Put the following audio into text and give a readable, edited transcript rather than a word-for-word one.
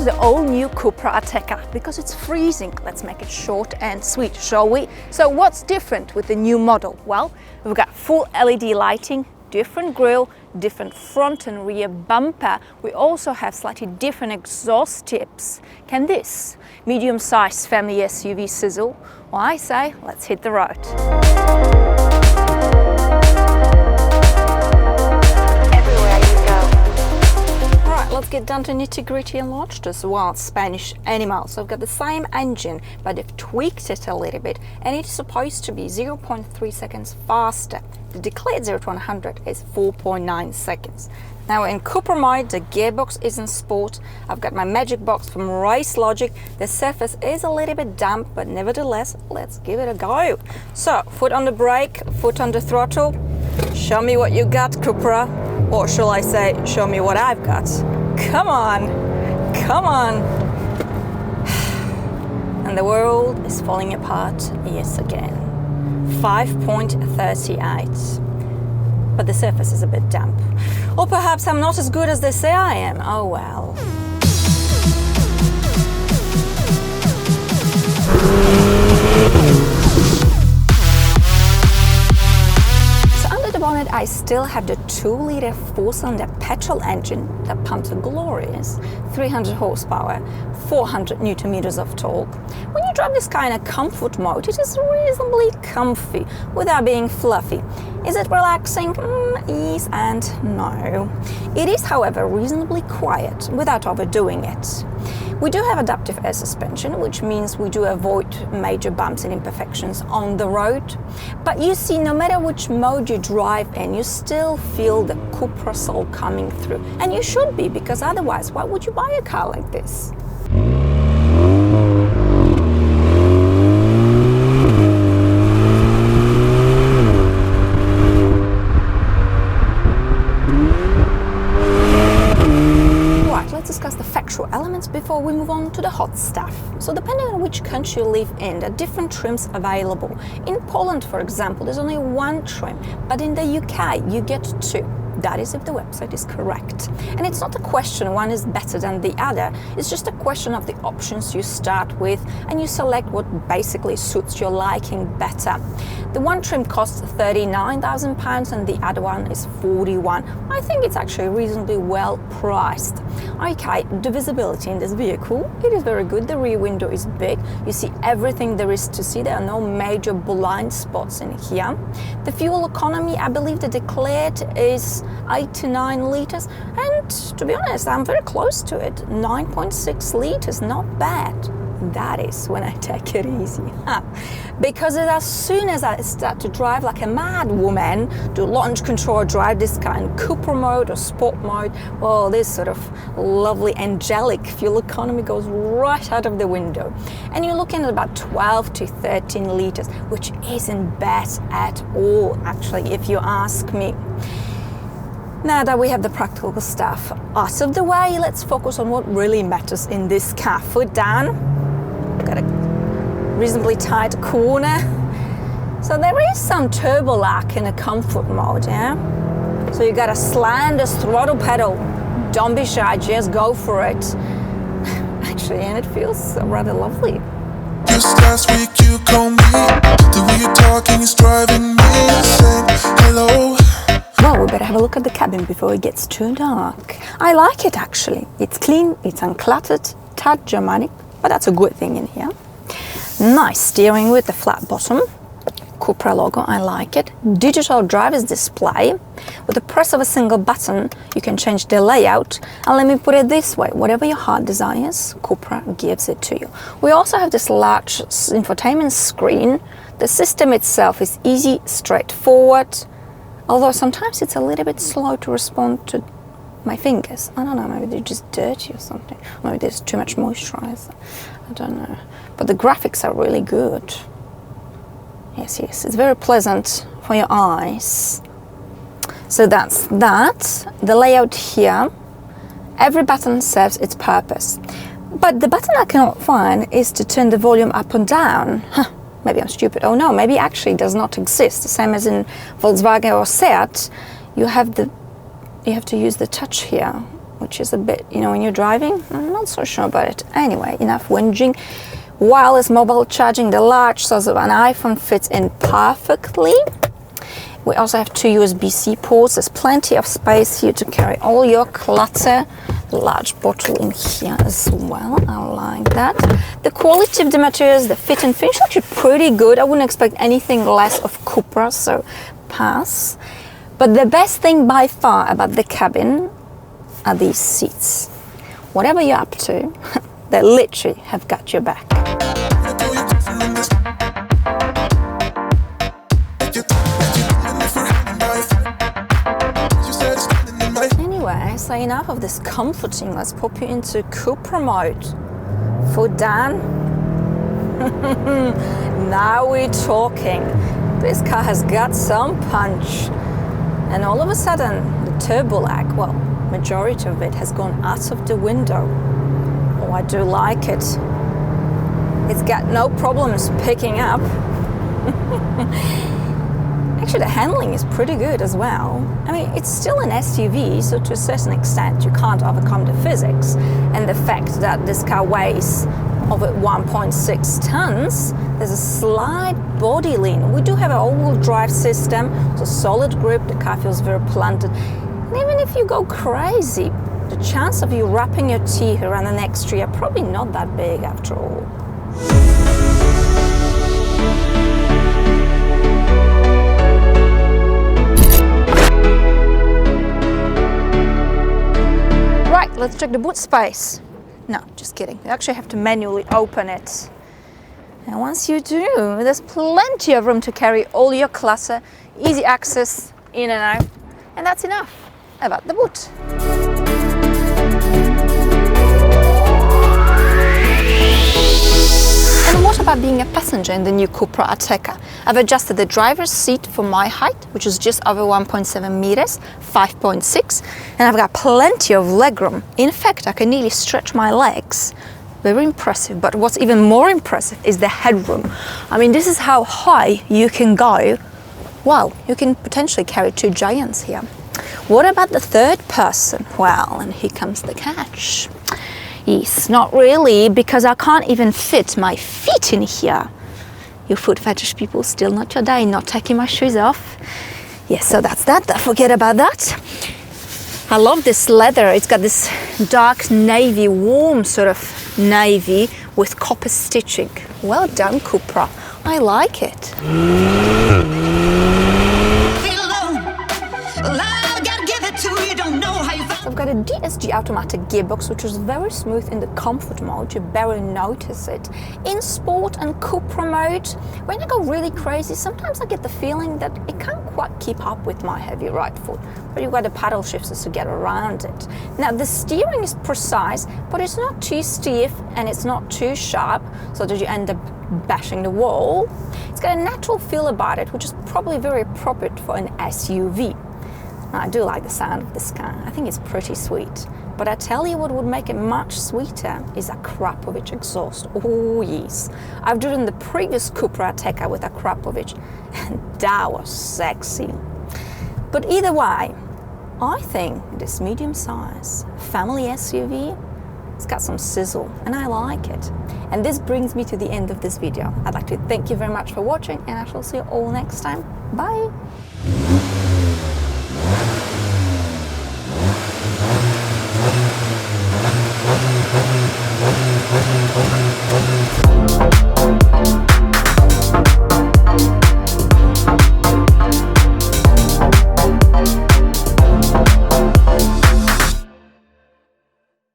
to the all-new CUPRA Ateca because it's freezing. Let's make it short and sweet, shall we? So what's different with the new model? Well, we've got full LED lighting, different grille, different front and rear bumper. We also have slightly different exhaust tips. Can this medium-sized family SUV sizzle? Well, I say, let's hit the road. Let's get down to nitty-gritty and launched as well. Spanish animal. So I've got the same engine, but they've tweaked it a little bit, and it's supposed to be 0.3 seconds faster. The declared 0 to 100 is 4.9 seconds. Now in CUPRA mode, the gearbox is in sport. I've got my magic box from Race Logic. The surface is a little bit damp, but nevertheless, let's give it a go. So foot on the brake, foot on the throttle. Show me what you got, CUPRA. Or shall I say, show me what I've got. Come on, come on. And the world is falling apart yet again. 5.38. But the surface is a bit damp. Or perhaps I'm not as good as they say I am. Oh well. Bonnet, I still have the 2-liter 4-cylinder petrol engine that pumps a glorious 300 horsepower, 400 newton meters of torque. When you drive this kind of comfort mode, it is reasonably comfy without being fluffy. Is it relaxing? Yes and no. It is, however, reasonably quiet without overdoing it. We do have adaptive air suspension, which means we do avoid major bumps and imperfections on the road. But you see, no matter which mode you drive in, you still feel the CUPRA soul coming through. And you should be, because otherwise, why would you buy a car like this? Let's discuss the factual elements before we move on to the hot stuff. So depending on which country you live in, there are different trims available. In Poland, for example, there's only one trim, but in the UK you get 2. That is if the website is correct. And it's not a question one is better than the other, it's just a question of the options you start with and you select what basically suits your liking better. The one trim costs £39,000 and the other one is 41. I think it's actually reasonably well priced. Okay, the visibility in this vehicle, it is very good. The rear window is big. You see everything there is to see. There are no major blind spots in here. The fuel economy, I believe the declared is 8 to 9 liters, and to be honest, I'm very close to it. 9.6 liters, not bad. That is when I take it easy. Because as soon as I start to drive like a mad woman, do launch control, drive this kind of CUPRA mode or sport mode, well, this sort of lovely angelic fuel economy goes right out of the window. And you're looking at about 12 to 13 liters, which isn't bad at all, actually, if you ask me. Now that we have the practical stuff out of the way, let's focus on what really matters in this car. Foot down, got a reasonably tight corner. So there is some turbo lag in a comfort mode, yeah? So you got a slanderous throttle pedal. Don't be shy, just go for it. Actually, and it feels rather lovely. Just last week you called me, the way you're talking is driving me insane. Hello. Well, we better have a look at the cabin before it gets too dark. I like it actually. It's clean, it's uncluttered, tad Germanic, but that's a good thing in here. Nice steering with the flat bottom. CUPRA logo, I like it. Digital driver's display. With the press of a single button, you can change the layout. And let me put it this way, whatever your heart desires, CUPRA gives it to you. We also have this large infotainment screen. The system itself is easy, straightforward. Although sometimes it's a little bit slow to respond to my fingers. I don't know, maybe they're just dirty or something. Maybe there's too much moisturizer. I don't know. But the graphics are really good. Yes, it's very pleasant for your eyes. So that's that. The layout here, every button serves its purpose. But the button I cannot find is to turn the volume up and down. Maybe I'm stupid. Oh no, maybe actually it does not exist. The same as in Volkswagen or Seat, you have to use the touch here. which is a bit, you know, when you're driving, I'm not so sure about it. Anyway, enough whinging. Wireless mobile charging, the large size of an iPhone fits in perfectly. We also have 2 USB-C ports. There's plenty of space here to carry all your clutter. Large bottle in here as well. I like that. The quality of the materials, the fit and finish, actually pretty good. I wouldn't expect anything less of CUPRA, so pass. But the best thing by far about the cabin are these seats. Whatever you're up to, they literally have got your back. Anyway, so enough of this comforting. Let's pop you into CUPRA mode. Foot down. Now we're talking. This car has got some punch. And all of a sudden, the turbo lag, well, majority of it has gone out of the window. Oh, I do like it. It's got no problems picking up. Actually, the handling is pretty good as well. I mean, it's still an SUV, so to a certain extent, you can't overcome the physics. And the fact that this car weighs over 1.6 tons, there's a slight body lean. We do have an all-wheel drive system, so solid grip, the car feels very planted. And even if you go crazy, the chance of you wrapping your teeth around the next tree are probably not that big after all. Right, let's check the boot space. No, just kidding. You actually have to manually open it. And once you do, there's plenty of room to carry all your clutter, easy access in and out, and that's enough about the boot. And what about being a passenger in the new CUPRA Ateca? I've adjusted the driver's seat for my height, which is just over 1.7 meters, 5.6, and I've got plenty of legroom. In fact, I can nearly stretch my legs. Very impressive, but what's even more impressive is the headroom. I mean, this is how high you can go. Well, you can potentially carry 2 giants here. What about the third person? Well, and here comes the catch. Yes, not really, because I can't even fit my feet in here. You foot fetish people, still not your day, not taking my shoes off. Yes, so that's that, forget about that. I love this leather. It's got this dark navy, warm sort of navy with copper stitching. Well done, CUPRA. I like it. I've got a DSG automatic gearbox, which is very smooth in the comfort mode. You barely notice it. In sport and CUPRA mode, when I go really crazy, sometimes I get the feeling that it can't quite keep up with my heavy right foot. But you've got the paddle shifters to get around it. Now, the steering is precise, but it's not too stiff and it's not too sharp, so that you end up bashing the wall. It's got a natural feel about it, which is probably very appropriate for an SUV. I do like the sound of this car. I think it's pretty sweet. But I tell you what would make it much sweeter is a Krapovic exhaust. Oh yes. I've driven the previous CUPRA Ateca with a Krapovic, and that was sexy. But either way, I think this medium-size family SUV, it's got some sizzle, and I like it. And this brings me to the end of this video. I'd like to thank you very much for watching, and I shall see you all next time. Bye!